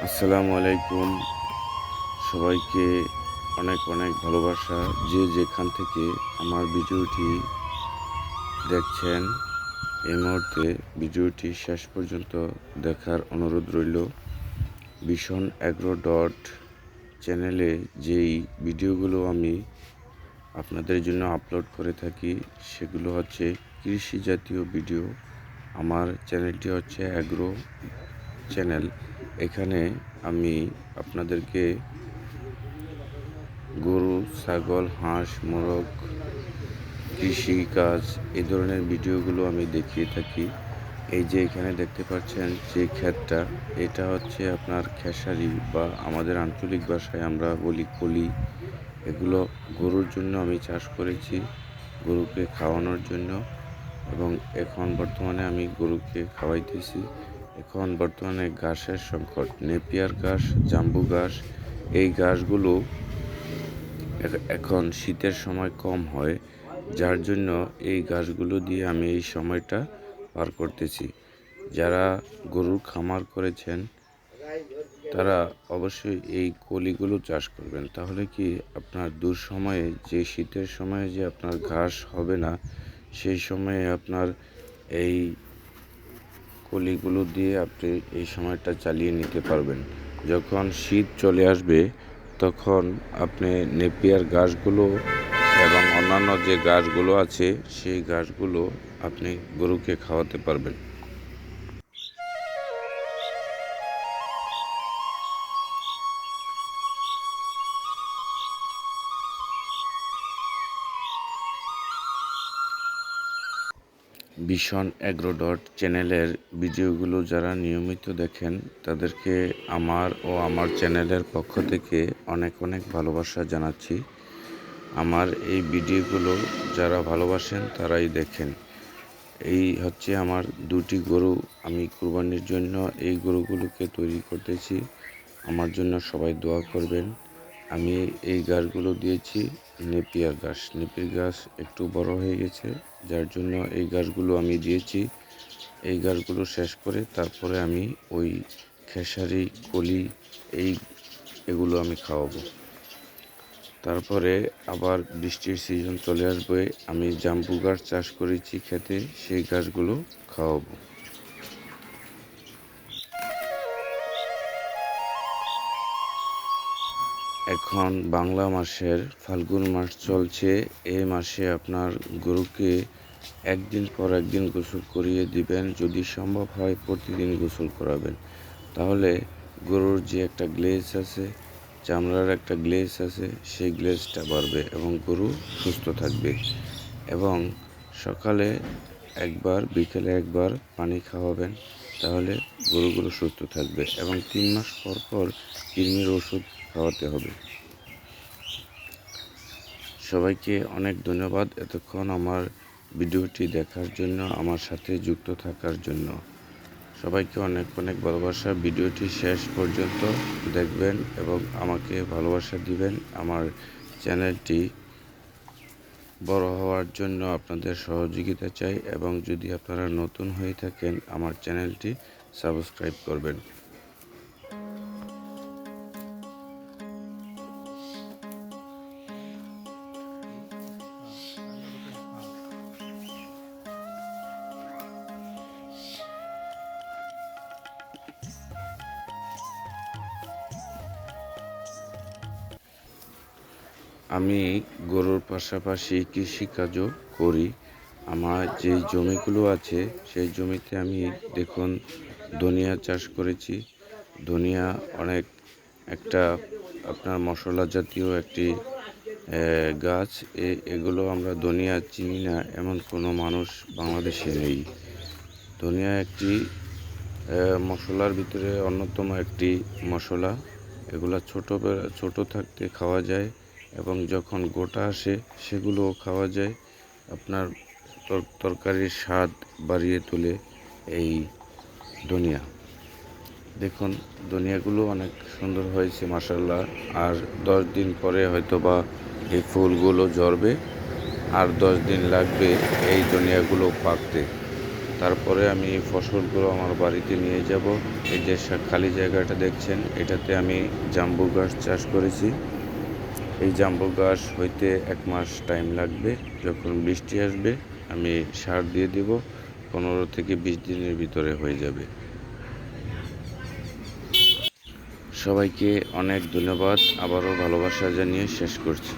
আসসালামু আলাইকুম। সবাইকে অনেক অনেক ভালোবাসা। যে যেখান থেকে আমার ভিডিওটি দেখছেন, এই মুহূর্তে ভিডিওটি শেষ পর্যন্ত দেখার অনুরোধ রইল। ভীষণ অ্যাগ্রো ডট চ্যানেলে যেই ভিডিওগুলো আমি আপনাদের জন্য আপলোড করে থাকি, সেগুলো হচ্ছে কৃষি জাতীয় ভিডিও। আমার চ্যানেলটি হচ্ছে অ্যাগ্রো চ্যানেল। এখানে আমি আপনাদেরকে গরু, ছাগল, হাঁস, মোরগ, কৃষিকাজ এই ধরনের ভিডিওগুলো আমি দেখিয়ে থাকি। এই যে এখানে দেখতে পাচ্ছেন যে ক্ষেতটা, এটা হচ্ছে আপনার খেসারি বা আমাদের আঞ্চলিক ভাষায় আমরা বলি কলি। এগুলো গরুর জন্য আমি চাষ করেছি, গরুকে খাওয়ানোর জন্য। এবং এখন বর্তমানে আমি গরুকে খাওয়াইতেছি। এখন বর্তমানে ঘাসের সংকট, নেপিয়ার ঘাস, জাম্বু ঘাস, এই ঘাসগুলো এখন শীতের সময় কম হয়, যার জন্য এই ঘাসগুলো দিয়ে আমি এই সময়টা পার করতেছি। যারা গরুর খামার করেছেন তারা অবশ্যই এই কলিগুলো চাষ করবেন, তাহলে কি আপনার দুঃসময়ে যে শীতের সময়ে যে আপনার ঘাস হবে না, সেই সময়ে আপনার এই কলিগুলো দিয়ে আপনি এই সময়টা চালিয়ে নিতে পারবেন। যখন শীত চলে আসবে তখন আপনি নেপিয়ার ঘাসগুলো এবং অন্যান্য যে ঘাসগুলো আছে সেই ঘাসগুলো আপনি গরুকে খাওয়াতে পারবেন। ভীষণ অ্যাগ্রো ডট চ্যানেলের ভিডিওগুলো যারা নিয়মিত দেখেন তাদেরকে আমার ও আমার চ্যানেলের পক্ষ থেকে অনেক অনেক ভালোবাসা জানাচ্ছি। আমার এই ভিডিওগুলো যারা ভালোবাসেন তারাই দেখেন। এই হচ্ছে আমার দুটি গরু, আমি কুরবানির জন্য এই গরুগুলোকে তৈরি করতেছি। আমার জন্য সবাই দোয়া করবেন। আমি এই ঘাসগুলো দিয়েছি নেপিয়ার ঘাস। নেপিয়ার ঘাস একটু বড় হয়ে গেছে, যার জন্য এই ঘাসগুলো আমি দিয়েছি। এই ঘাসগুলো শেষ করে তারপরে আমি ওই খেসারি, কলি, এগুলো আমি খাওয়াবো। তারপরে আবার বৃষ্টির সিজন চলে আসবে, আমি জাম্বু গাছ চাষ করেছি খেতে, সেই গাছগুলো খাওয়াবো। এখন বাংলা মাসের ফাল্গুন মাস চলছে। এই মাসে আপনার গরুকে একদিন পর একদিন গোসল করিয়ে দিবেন, যদি সম্ভব হয় প্রতিদিন গোসল করাবেন। তাহলে গরুর যে একটা গ্লেজ আছে, চামড়ার একটা গ্লেজ আছে, সেই গ্লেজটা বাড়বে এবং গরু সুস্থ থাকবে। এবং সকালে একবার, বিকেলে একবার পানি খাওয়াবেন, তাহলে গরুগুলো সুস্থ থাকবে। এবং 3 মাস পর পর কৃমির ওষুধ খাওয়াতে হবে। সবাইকে অনেক ধন্যবাদ এতক্ষণ আমার ভিডিওটি দেখার জন্য, আমার সাথে যুক্ত থাকার জন্য। সবাইকে অনেক অনেক ভালোবাসা। ভিডিওটি শেষ পর্যন্ত দেখবেন এবং আমাকে ভালোবাসা দিবেন। আমার চ্যানেলটি বড় হওয়ার জন্য আপনাদের সহযোগিতা চাই, এবং যদি আপনারা নতুন হয়ে থাকেন আমার চ্যানেলটি সাবস্ক্রাইব করবেন। আমি গরুর পাশাপাশি কৃষিকাজও করি। আমার যেই জমিগুলো আছে সেই জমিতে আমি দেখুন ধনিয়া চাষ করেছি। ধনিয়া অনেক একটা আপনার মশলা জাতীয় একটি গাছ। এগুলো আমরা ধনিয়া চিনি না এমন কোনো মানুষ বাংলাদেশে নেই। ধনিয়া একটি মশলার ভিতরে অন্যতম একটি মশলা। এগুলা ছোট থাকতে খাওয়া যায়, এবং যখন গোটা আসে সেগুলোও খাওয়া যায়। আপনার তরকারির স্বাদ বাড়িয়ে তোলে এই ধনিয়া। দেখুন ধনিয়াগুলো অনেক সুন্দর হয়েছে মাশাআল্লাহ। আর 10 দিন পরে হয়তোবা এই ফুলগুলো ঝরবে, আর 10 দিন লাগবে এই ধনিয়াগুলো পাকতে। তারপরে আমি ফসলগুলো আমার বাড়িতে নিয়ে যাব। এই যে খালি জায়গাটা দেখছেন, এটাতে আমি জাম্বু ঘাস চাষ করেছি। এই জাম্বু ঘাস হইতে 1 মাস টাইম লাগবে। যখন বৃষ্টি আসবে আমি সার দিয়ে দেব, 15 থেকে 20 দিনের ভিতরে হয়ে যাবে। সবাইকে অনেক ধন্যবাদ, আবারও ভালোবাসা জানিয়ে শেষ করছি।